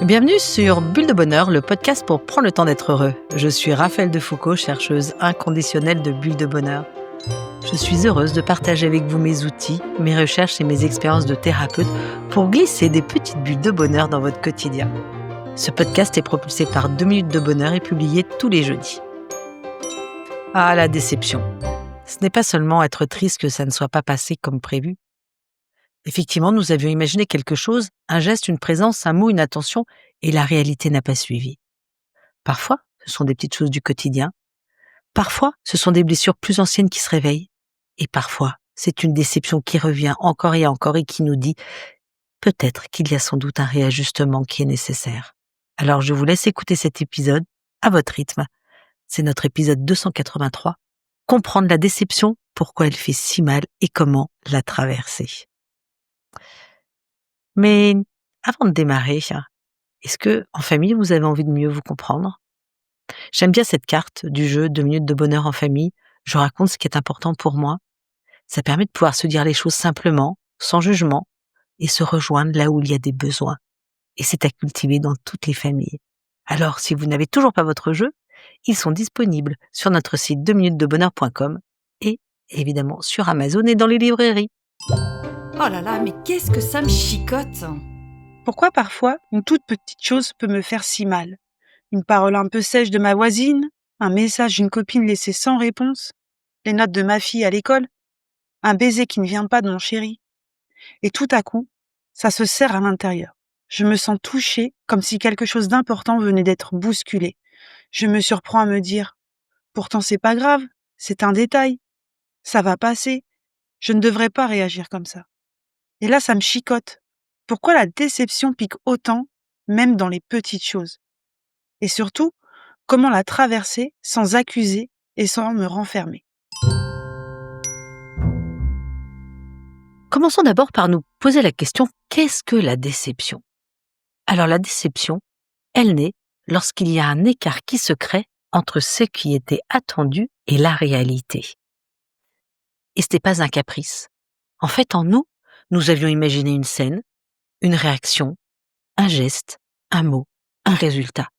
Bienvenue sur Bulle de Bonheur, le podcast pour prendre le temps d'être heureux. Je suis Raphaël Defoucault, chercheuse inconditionnelle de Bulle de Bonheur. Je suis heureuse de partager avec vous mes outils, mes recherches et mes expériences de thérapeute pour glisser des petites bulles de bonheur dans votre quotidien. Ce podcast est propulsé par 2 minutes de bonheur et publié tous les jeudis. Ah, la déception. Ce n'est pas seulement être triste que ça ne soit pas passé comme prévu. Effectivement, nous avions imaginé quelque chose, un geste, une présence, un mot, une attention, et la réalité n'a pas suivi. Parfois, ce sont des petites choses du quotidien. Parfois, ce sont des blessures plus anciennes qui se réveillent. Et parfois, c'est une déception qui revient encore et encore et qui nous dit peut-être qu'il y a sans doute un réajustement qui est nécessaire. Alors, je vous laisse écouter cet épisode à votre rythme. C'est notre épisode 283. Comprendre la déception, pourquoi elle fait si mal et comment la traverser. Mais avant de démarrer, est-ce que, en famille, vous avez envie de mieux vous comprendre ? J'aime bien cette carte du jeu 2 minutes de bonheur en famille. Je raconte ce qui est important pour moi. Ça permet de pouvoir se dire les choses simplement, sans jugement, et se rejoindre là où il y a des besoins. Et c'est à cultiver dans toutes les familles. Alors, si vous n'avez toujours pas votre jeu, ils sont disponibles sur notre site 2minutesdebonheur.com et évidemment sur Amazon et dans les librairies. Oh là là, mais qu'est-ce que ça me chicote! Pourquoi parfois une toute petite chose peut me faire si mal? Une parole un peu sèche de ma voisine, un message d'une copine laissé sans réponse, les notes de ma fille à l'école, un baiser qui ne vient pas de mon chéri. Et tout à coup, ça se serre à l'intérieur. Je me sens touchée comme si quelque chose d'important venait d'être bousculé. Je me surprends à me dire « Pourtant c'est pas grave, c'est un détail, ça va passer, je ne devrais pas réagir comme ça. » Et là, ça me chicote. Pourquoi la déception pique autant, même dans les petites choses? Et surtout, comment la traverser sans accuser et sans me renfermer? Commençons d'abord par nous poser la question, qu'est-ce que la déception ? Alors la déception, elle naît lorsqu'il y a un écart qui se crée entre ce qui était attendu et la réalité. Et ce n'est pas un caprice. En fait, en nous, nous avions imaginé une scène, une réaction, un geste, un mot, un résultat.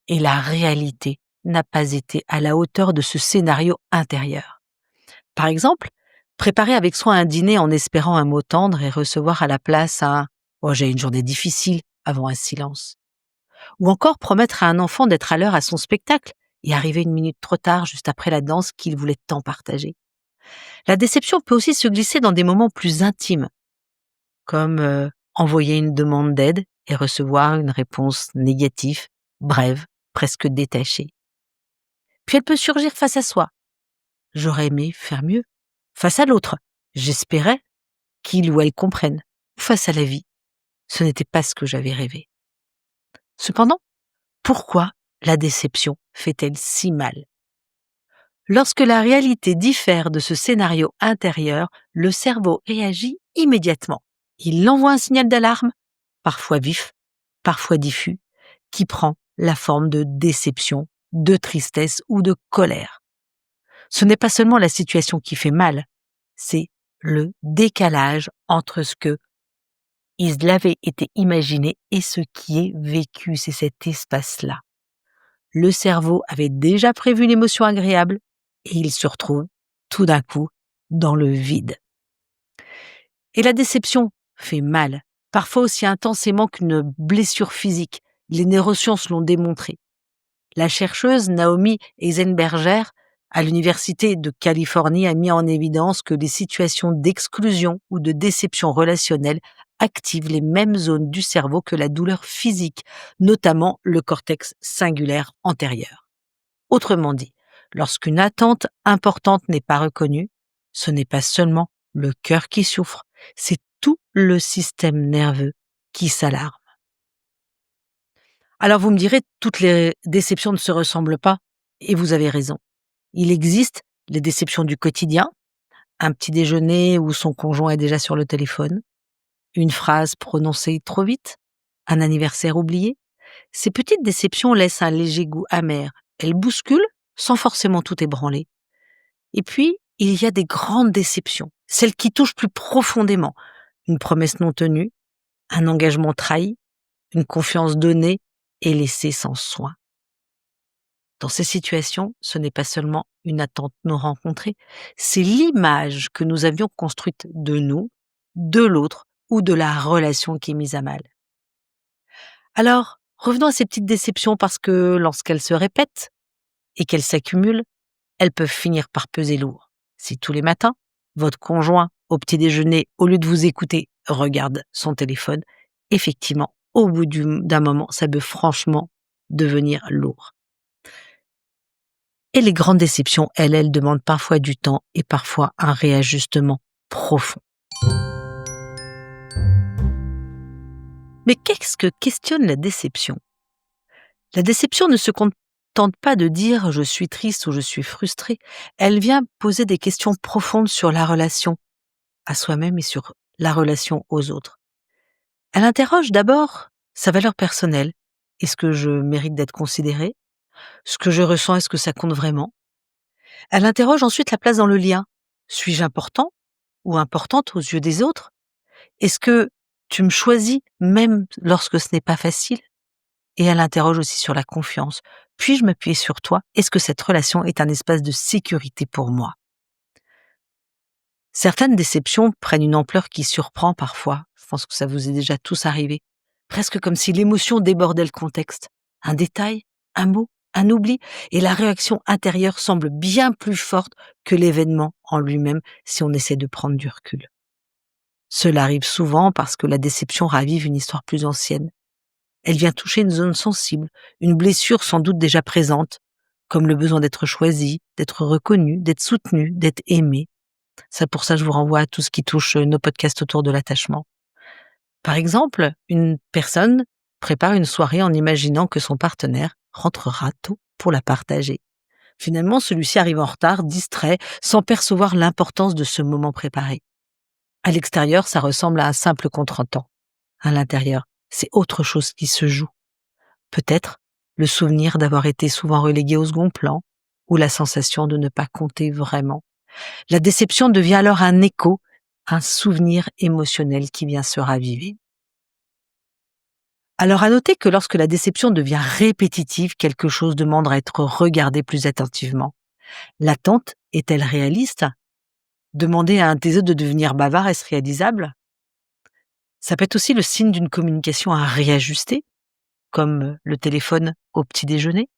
Et la réalité n'a pas été à la hauteur de ce scénario intérieur. Par exemple, préparer avec soin un dîner en espérant un mot tendre et recevoir à la place un « oh, j'ai une journée difficile » avant un silence. Ou encore promettre à un enfant d'être à l'heure à son spectacle et arriver 1 minute trop tard juste après la danse qu'il voulait tant partager. La déception peut aussi se glisser dans des moments plus intimes, comme envoyer une demande d'aide et recevoir une réponse négative, brève, presque détachée. Puis elle peut surgir face à soi. J'aurais aimé faire mieux. Face à l'autre, j'espérais qu'il ou elle comprenne. Face à la vie, ce n'était pas ce que j'avais rêvé. Cependant, pourquoi la déception fait-elle si mal ? Lorsque la réalité diffère de ce scénario intérieur, le cerveau réagit immédiatement. Il envoie un signal d'alarme, parfois vif, parfois diffus, qui prend la forme de déception, de tristesse ou de colère. Ce n'est pas seulement la situation qui fait mal, c'est le décalage entre ce que il avait été imaginé et ce qui est vécu, c'est cet espace-là. Le cerveau avait déjà prévu l'émotion agréable et il se retrouve tout d'un coup dans le vide. Et la déception fait mal, parfois aussi intensément qu'une blessure physique. Les neurosciences l'ont démontré. La chercheuse Naomi Eisenberger à l'Université de Californie a mis en évidence que les situations d'exclusion ou de déception relationnelle activent les mêmes zones du cerveau que la douleur physique, notamment le cortex cingulaire antérieur. Autrement dit, lorsqu'une attente importante n'est pas reconnue, ce n'est pas seulement le cœur qui souffre, c'est tout le système nerveux qui s'alarme. Alors vous me direz, toutes les déceptions ne se ressemblent pas, et vous avez raison. Il existe les déceptions du quotidien, un petit déjeuner où son conjoint est déjà sur le téléphone, une phrase prononcée trop vite, un anniversaire oublié. Ces petites déceptions laissent un léger goût amer. Elles bousculent sans forcément tout ébranler. Et puis, il y a des grandes déceptions, celles qui touchent plus profondément. Une promesse non tenue, un engagement trahi, une confiance donnée et laissée sans soin. Dans ces situations, ce n'est pas seulement une attente non rencontrée, c'est l'image que nous avions construite de nous, de l'autre ou de la relation qui est mise à mal. Alors, revenons à ces petites déceptions parce que lorsqu'elles se répètent et qu'elles s'accumulent, elles peuvent finir par peser lourd. Si tous les matins, votre conjoint, au petit déjeuner, au lieu de vous écouter, regarde son téléphone, effectivement, au bout d'un moment, ça peut franchement devenir lourd. Et les grandes déceptions, elles demandent parfois du temps et parfois un réajustement profond. Mais qu'est-ce que questionne la déception ? La déception ne se contente pas de dire « je suis triste » ou « je suis frustré ». Elle vient poser des questions profondes sur la relation à soi-même et sur la relation aux autres. Elle interroge d'abord sa valeur personnelle. Est-ce que je mérite d'être considéré ? Ce que je ressens, est-ce que ça compte vraiment ? Elle interroge ensuite la place dans le lien. Suis-je important ou importante aux yeux des autres ? Est-ce que tu me choisis même lorsque ce n'est pas facile ? Et elle interroge aussi sur la confiance. Puis-je m'appuyer sur toi ? Est-ce que cette relation est un espace de sécurité pour moi ? Certaines déceptions prennent une ampleur qui surprend parfois. Je pense que ça vous est déjà tous arrivé. Presque comme si l'émotion débordait le contexte. Un détail, un mot, un oubli, et la réaction intérieure semble bien plus forte que l'événement en lui-même si on essaie de prendre du recul. Cela arrive souvent parce que la déception ravive une histoire plus ancienne. Elle vient toucher une zone sensible, une blessure sans doute déjà présente, comme le besoin d'être choisi, d'être reconnu, d'être soutenu, d'être aimé. Pour ça, je vous renvoie à tout ce qui touche nos podcasts autour de l'attachement. Par exemple, une personne prépare une soirée en imaginant que son partenaire rentrera tôt pour la partager. Finalement, celui-ci arrive en retard, distrait, sans percevoir l'importance de ce moment préparé. À l'extérieur, ça ressemble à un simple contretemps. À l'intérieur, c'est autre chose qui se joue. Peut-être le souvenir d'avoir été souvent relégué au second plan, ou la sensation de ne pas compter vraiment. La déception devient alors un écho, un souvenir émotionnel qui vient se raviver. Alors à noter que lorsque la déception devient répétitive, quelque chose demande à être regardé plus attentivement. L'attente est-elle réaliste ? Demander à un taiseux de devenir bavard, est-ce réalisable ? Ça peut être aussi le signe d'une communication à réajuster, comme le téléphone au petit déjeuner.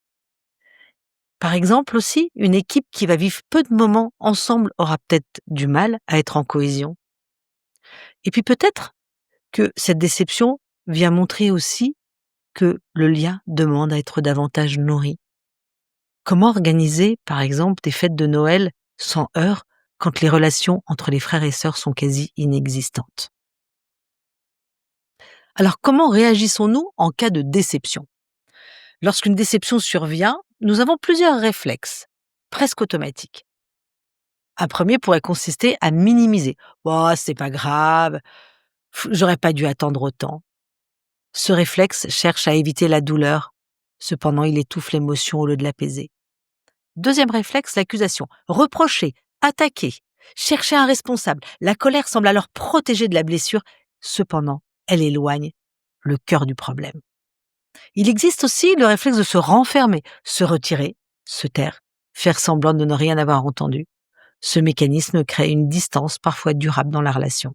Par exemple aussi, une équipe qui va vivre peu de moments ensemble aura peut-être du mal à être en cohésion. Et puis peut-être que cette déception vient montrer aussi que le lien demande à être davantage nourri. Comment organiser, par exemple, des fêtes de Noël sans heurts quand les relations entre les frères et sœurs sont quasi inexistantes ? Alors, comment réagissons-nous en cas de déception ? Lorsqu'une déception survient, nous avons plusieurs réflexes, presque automatiques. Un premier pourrait consister à minimiser. « Oh, c'est pas grave, j'aurais pas dû attendre autant. » Ce réflexe cherche à éviter la douleur. Cependant, il étouffe l'émotion au lieu de l'apaiser. Deuxième réflexe, l'accusation. Reprocher, attaquer, chercher un responsable. La colère semble alors protéger de la blessure. Cependant, elle éloigne le cœur du problème. Il existe aussi le réflexe de se renfermer, se retirer, se taire, faire semblant de ne rien avoir entendu. Ce mécanisme crée une distance parfois durable dans la relation.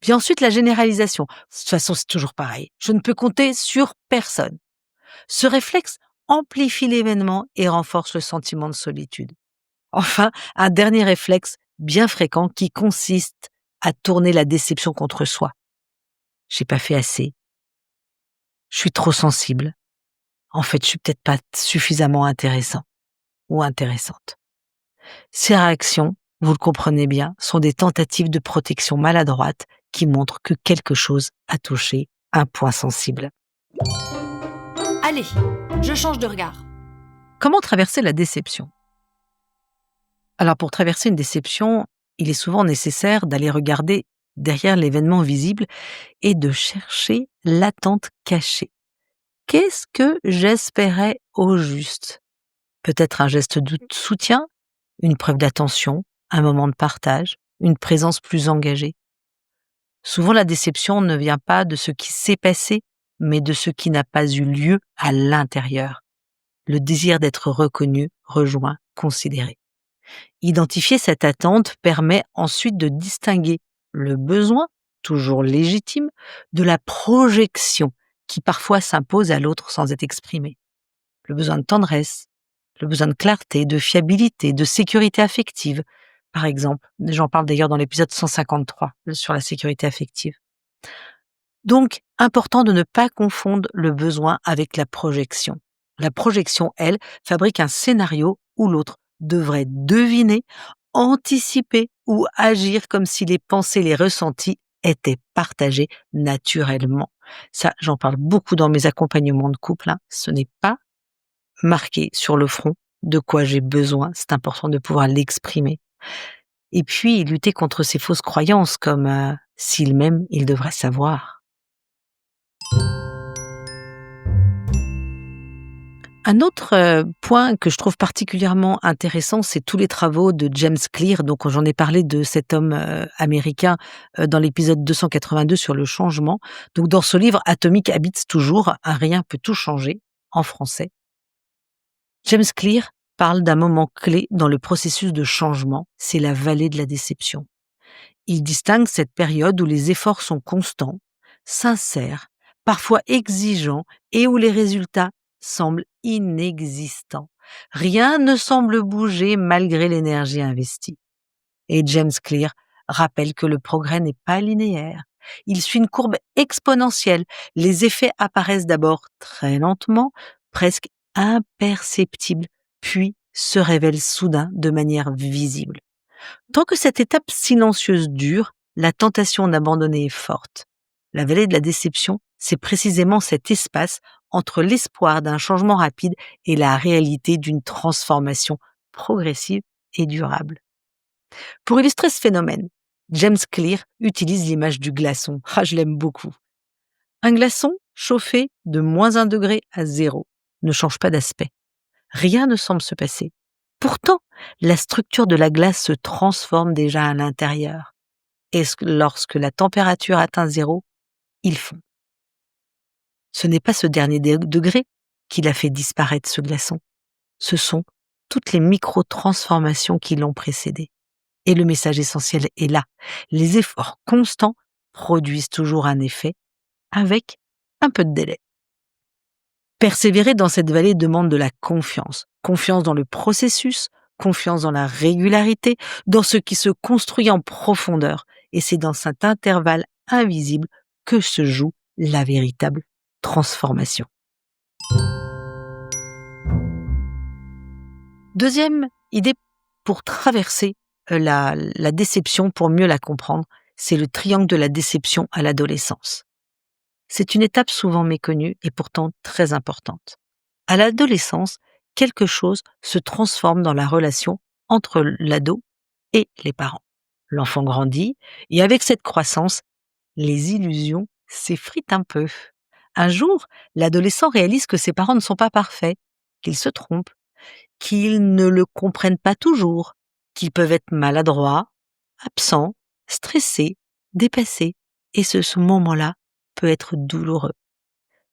Puis ensuite, la généralisation. De toute façon, c'est toujours pareil. Je ne peux compter sur personne. Ce réflexe amplifie l'événement et renforce le sentiment de solitude. Enfin, un dernier réflexe bien fréquent qui consiste à tourner la déception contre soi. J'ai pas fait assez. Je suis trop sensible. En fait, je suis peut-être pas suffisamment intéressant ou intéressante. Ces réactions, vous le comprenez bien, sont des tentatives de protection maladroite qui montrent que quelque chose a touché un point sensible. Allez, je change de regard. Comment traverser la déception ? Alors pour traverser une déception, il est souvent nécessaire d'aller regarder derrière l'événement visible et de chercher l'attente cachée. Qu'est-ce que j'espérais au juste ? Peut-être un geste de soutien, une preuve d'attention, un moment de partage, une présence plus engagée. Souvent, la déception ne vient pas de ce qui s'est passé, mais de ce qui n'a pas eu lieu à l'intérieur. Le désir d'être reconnu, rejoint, considéré. Identifier cette attente permet ensuite de distinguer le besoin, toujours légitime, de la projection qui parfois s'impose à l'autre sans être exprimée. Le besoin de tendresse, le besoin de clarté, de fiabilité, de sécurité affective, par exemple. J'en parle d'ailleurs dans l'épisode 153 sur la sécurité affective. Donc, important de ne pas confondre le besoin avec la projection. La projection, elle, fabrique un scénario où l'autre devrait deviner, anticiper ou agir comme si les pensées, les ressentis étaient partagés naturellement. Ça, j'en parle beaucoup dans mes accompagnements de couple. Ce n'est pas marqué sur le front de quoi j'ai besoin. C'est important de pouvoir l'exprimer. Et puis, lutter contre ces fausses croyances comme s'il m'aime, il devrait savoir. Un autre point que je trouve particulièrement intéressant, c'est tous les travaux de James Clear. Donc, j'en ai parlé de cet homme américain dans l'épisode 282 sur le changement. Donc, dans ce livre, Atomic Habits toujours, un rien peut tout changer, en français. James Clear parle d'un moment clé dans le processus de changement, c'est la vallée de la déception. Il distingue cette période où les efforts sont constants, sincères, parfois exigeants et où les résultats semblent inexistants. Rien ne semble bouger malgré l'énergie investie. Et James Clear rappelle que le progrès n'est pas linéaire. Il suit une courbe exponentielle. Les effets apparaissent d'abord très lentement, presque imperceptibles, puis se révèlent soudain de manière visible. Tant que cette étape silencieuse dure, la tentation d'abandonner est forte. La vallée de la déception, c'est précisément cet espace entre l'espoir d'un changement rapide et la réalité d'une transformation progressive et durable. Pour illustrer ce phénomène, James Clear utilise l'image du glaçon. Je l'aime beaucoup. Un glaçon chauffé de -1 degré à 0 ne change pas d'aspect. Rien ne semble se passer. Pourtant, la structure de la glace se transforme déjà à l'intérieur. Et lorsque la température atteint 0, il fond. Ce n'est pas ce dernier degré qui l'a fait disparaître, ce glaçon. Ce sont toutes les micro-transformations qui l'ont précédé. Et le message essentiel est là. Les efforts constants produisent toujours un effet, avec un peu de délai. Persévérer dans cette vallée demande de la confiance. Confiance dans le processus, confiance dans la régularité, dans ce qui se construit en profondeur. Et c'est dans cet intervalle invisible que se joue la véritable transformation. Deuxième idée pour traverser la déception, pour mieux la comprendre, c'est le triangle de la déception à l'adolescence. C'est une étape souvent méconnue et pourtant très importante. À l'adolescence, quelque chose se transforme dans la relation entre l'ado et les parents. L'enfant grandit et avec cette croissance, les illusions s'effritent un peu. Un jour, l'adolescent réalise que ses parents ne sont pas parfaits, qu'ils se trompent, qu'ils ne le comprennent pas toujours, qu'ils peuvent être maladroits, absents, stressés, dépassés. Et ce moment-là peut être douloureux.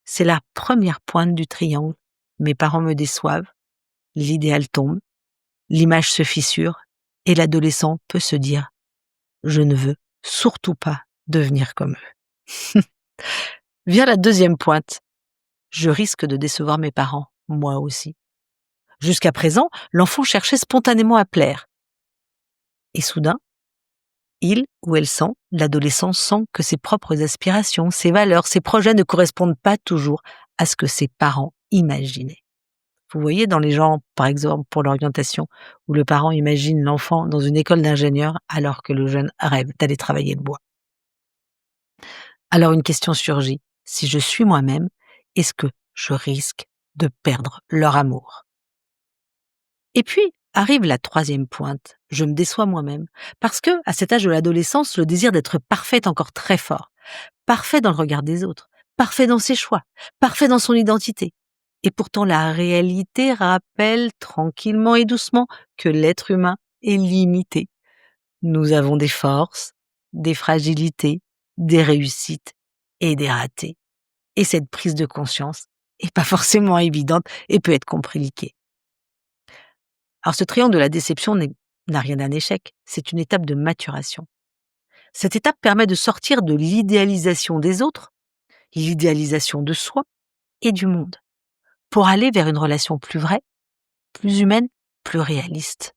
C'est la première pointe du triangle. Mes parents me déçoivent, l'idéal tombe, l'image se fissure et l'adolescent peut se dire « Je ne veux surtout pas devenir comme eux ». Vient la deuxième pointe. Je risque de décevoir mes parents, moi aussi. Jusqu'à présent, l'enfant cherchait spontanément à plaire. Et soudain, il ou elle sent, l'adolescent sent que ses propres aspirations, ses valeurs, ses projets ne correspondent pas toujours à ce que ses parents imaginaient. Vous voyez dans les gens, par exemple pour l'orientation, où le parent imagine l'enfant dans une école d'ingénieur alors que le jeune rêve d'aller travailler le bois. Alors une question surgit. Si je suis moi-même, est-ce que je risque de perdre leur amour ? Et puis, arrive la troisième pointe. Je me déçois moi-même. Parce que, à cet âge de l'adolescence, le désir d'être parfait est encore très fort. Parfait dans le regard des autres. Parfait dans ses choix. Parfait dans son identité. Et pourtant, la réalité rappelle tranquillement et doucement que l'être humain est limité. Nous avons des forces, des fragilités, des réussites et des ratés. Et cette prise de conscience est pas forcément évidente et peut être compliquée. Alors ce triangle de la déception n'a rien d'un échec, c'est une étape de maturation. Cette étape permet de sortir de l'idéalisation des autres, l'idéalisation de soi et du monde, pour aller vers une relation plus vraie, plus humaine, plus réaliste.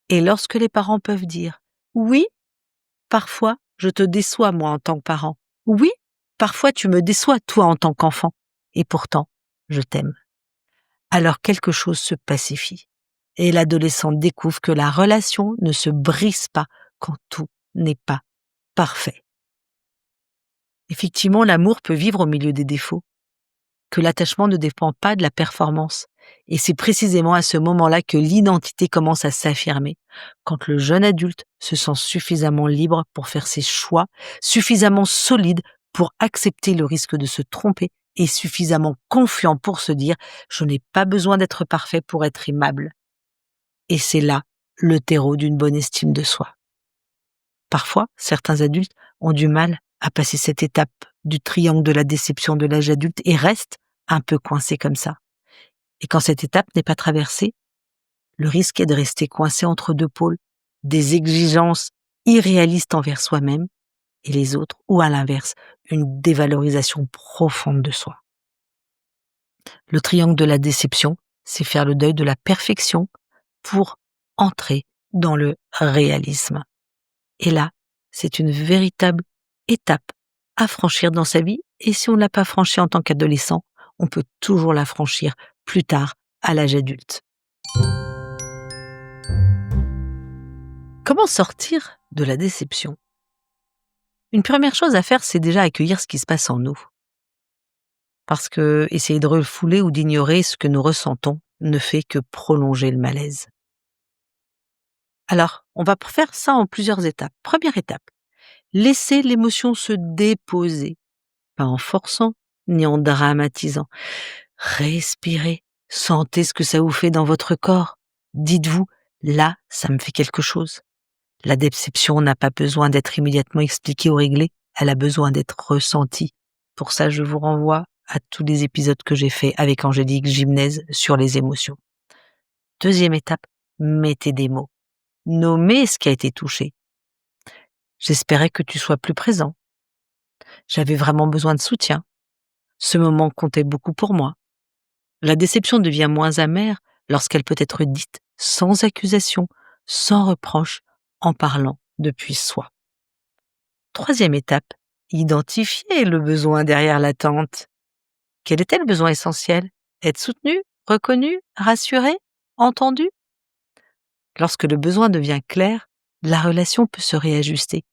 Et lorsque les parents peuvent dire « Oui, parfois je te déçois moi en tant que parent. Oui, parfois tu me déçois toi en tant qu'enfant. Et pourtant, je t'aime. » Alors quelque chose se pacifie. Et l'adolescent découvre que la relation ne se brise pas quand tout n'est pas parfait. Effectivement, l'amour peut vivre au milieu des défauts, que l'attachement ne dépend pas de la performance. Et c'est précisément à ce moment-là que l'identité commence à s'affirmer, quand le jeune adulte se sent suffisamment libre pour faire ses choix, suffisamment solide pour accepter le risque de se tromper et suffisamment confiant pour se dire « je n'ai pas besoin d'être parfait pour être aimable ». Et c'est là le terreau d'une bonne estime de soi. Parfois, certains adultes ont du mal à passer cette étape du triangle de la déception de l'âge adulte et restent un peu coincés comme ça. Et quand cette étape n'est pas traversée, le risque est de rester coincé entre deux pôles, des exigences irréalistes envers soi-même et les autres, ou à l'inverse, une dévalorisation profonde de soi. Le triangle de la déception, c'est faire le deuil de la perfection pour entrer dans le réalisme. Et là, c'est une véritable étape à franchir dans sa vie, et si on ne l'a pas franchie en tant qu'adolescent, on peut toujours la franchir plus tard à l'âge adulte. Comment sortir de la déception ? Une première chose à faire, c'est déjà accueillir ce qui se passe en nous. Parce que essayer de refouler ou d'ignorer ce que nous ressentons ne fait que prolonger le malaise. Alors, on va faire ça en plusieurs étapes. Première étape, laisser l'émotion se déposer, pas en forçant ni en dramatisant. Respirez, sentez ce que ça vous fait dans votre corps. Dites-vous, là, ça me fait quelque chose. La déception n'a pas besoin d'être immédiatement expliquée ou réglée, elle a besoin d'être ressentie. Pour ça, je vous renvoie à tous les épisodes que j'ai faits avec Angélique Gimnèse sur les émotions. Deuxième étape, mettez des mots. Nommez ce qui a été touché. J'espérais que tu sois plus présent. J'avais vraiment besoin de soutien. Ce moment comptait beaucoup pour moi. La déception devient moins amère lorsqu'elle peut être dite sans accusation, sans reproche, en parlant depuis soi. Troisième étape, identifier le besoin derrière l'attente. Quel était le besoin essentiel ? Être soutenu, reconnu, rassuré, entendu ? Lorsque le besoin devient clair, la relation peut se réajuster.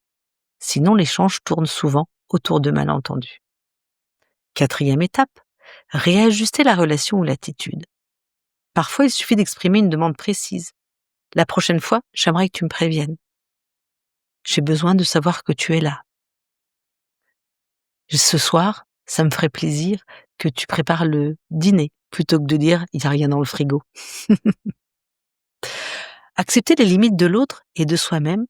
Sinon, l'échange tourne souvent autour de malentendus. Quatrième étape, réajuster la relation ou l'attitude. Parfois, il suffit d'exprimer une demande précise. La prochaine fois, j'aimerais que tu me préviennes. J'ai besoin de savoir que tu es là. Ce soir, ça me ferait plaisir que tu prépares le dîner, plutôt que de dire « il n'y a rien dans le frigo ». Accepter les limites de l'autre et de soi-même,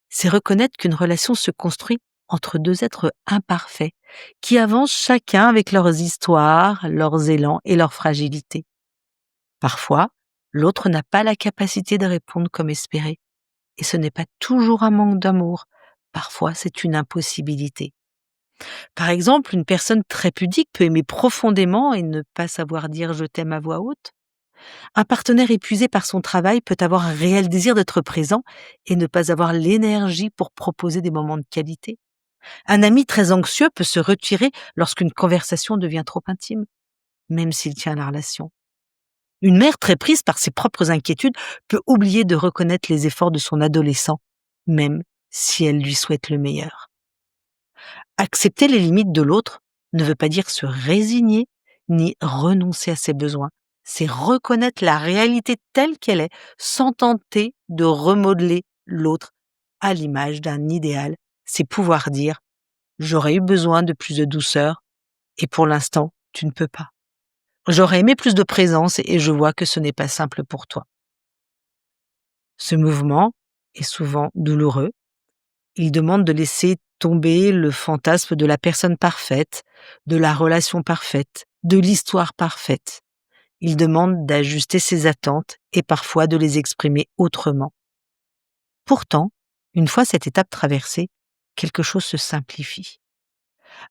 c'est reconnaître qu'une relation se construit entre deux êtres imparfaits, qui avancent chacun avec leurs histoires, leurs élans et leurs fragilités. Parfois, l'autre n'a pas la capacité de répondre comme espéré, et ce n'est pas toujours un manque d'amour, parfois c'est une impossibilité. Par exemple, une personne très pudique peut aimer profondément et ne pas savoir dire « je t'aime » à voix haute. Un partenaire épuisé par son travail peut avoir un réel désir d'être présent et ne pas avoir l'énergie pour proposer des moments de qualité. Un ami très anxieux peut se retirer lorsqu'une conversation devient trop intime, même s'il tient à la relation. Une mère très prise par ses propres inquiétudes peut oublier de reconnaître les efforts de son adolescent, même si elle lui souhaite le meilleur. Accepter les limites de l'autre ne veut pas dire se résigner ni renoncer à ses besoins. C'est reconnaître la réalité telle qu'elle est sans tenter de remodeler l'autre à l'image d'un idéal. C'est pouvoir dire « j'aurais eu besoin de plus de douceur et pour l'instant, tu ne peux pas. J'aurais aimé plus de présence et je vois que ce n'est pas simple pour toi. » Ce mouvement est souvent douloureux. Il demande de laisser tomber le fantasme de la personne parfaite, de la relation parfaite, de l'histoire parfaite. Il demande d'ajuster ses attentes et parfois de les exprimer autrement. Pourtant, une fois cette étape traversée, quelque chose se simplifie.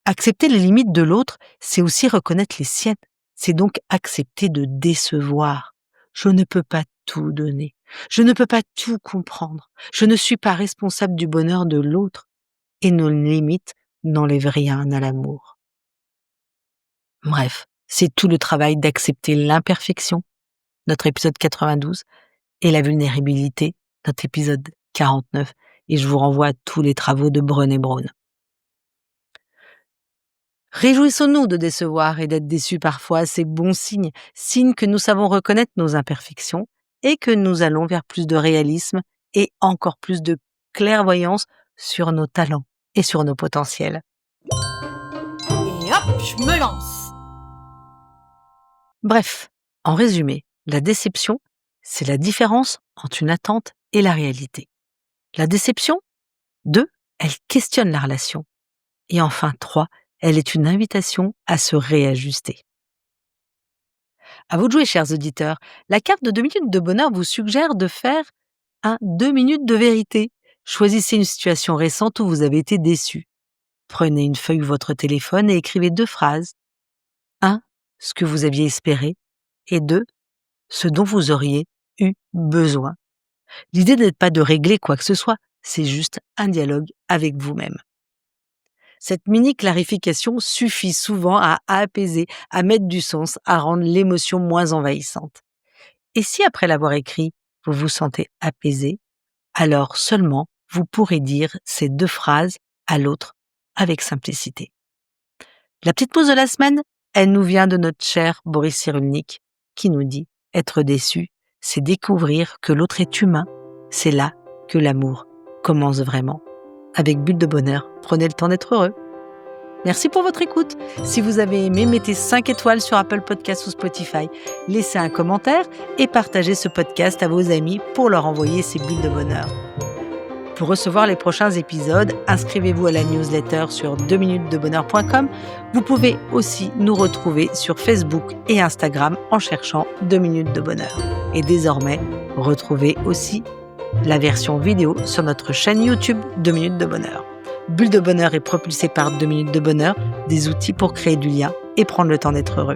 Accepter les limites de l'autre, c'est aussi reconnaître les siennes. C'est donc accepter de décevoir. Je ne peux pas tout donner. Je ne peux pas tout comprendre. Je ne suis pas responsable du bonheur de l'autre. Et nos limites n'enlèvent rien à l'amour. Bref, c'est tout le travail d'accepter l'imperfection, notre épisode 92, et la vulnérabilité, notre épisode 49, et je vous renvoie à tous les travaux de Brené Brown. Réjouissons-nous de décevoir et d'être déçus parfois, c'est bon signe, signe que nous savons reconnaître nos imperfections et que nous allons vers plus de réalisme et encore plus de clairvoyance sur nos talents et sur nos potentiels. Et hop, je me lance. Bref, en résumé, la déception, c'est la différence entre une attente et la réalité. La déception, 2, elle questionne la relation. Et enfin, 3, elle est une invitation à se réajuster. À vous de jouer, chers auditeurs. La carte de 2 minutes de bonheur vous suggère de faire un 2 minutes de vérité. Choisissez une situation récente où vous avez été déçu. Prenez une feuille ou votre téléphone et écrivez 2 phrases. 1, ce que vous aviez espéré, et 2, ce dont vous auriez eu besoin. L'idée n'est pas de régler quoi que ce soit, c'est juste un dialogue avec vous-même. Cette mini-clarification suffit souvent à apaiser, à mettre du sens, à rendre l'émotion moins envahissante. Et si après l'avoir écrit, vous vous sentez apaisé, alors seulement vous pourrez dire ces 2 phrases à l'autre avec simplicité. La petite pause de la semaine, elle nous vient de notre cher Boris Cyrulnik qui nous dit « Être déçu, c'est découvrir que l'autre est humain. C'est là que l'amour commence vraiment. » Avec Bulle de Bonheur, prenez le temps d'être heureux. Merci pour votre écoute. Si vous avez aimé, mettez 5 étoiles sur Apple Podcasts ou Spotify. Laissez un commentaire et partagez ce podcast à vos amis pour leur envoyer ces bulles de bonheur. Pour recevoir les prochains épisodes, inscrivez-vous à la newsletter sur 2minutesdebonheur.com. Vous pouvez aussi nous retrouver sur Facebook et Instagram en cherchant 2 minutes de bonheur. Et désormais, retrouvez aussi la version vidéo sur notre chaîne YouTube 2 minutes de bonheur. Bulle de bonheur est propulsée par 2 minutes de bonheur, des outils pour créer du lien et prendre le temps d'être heureux.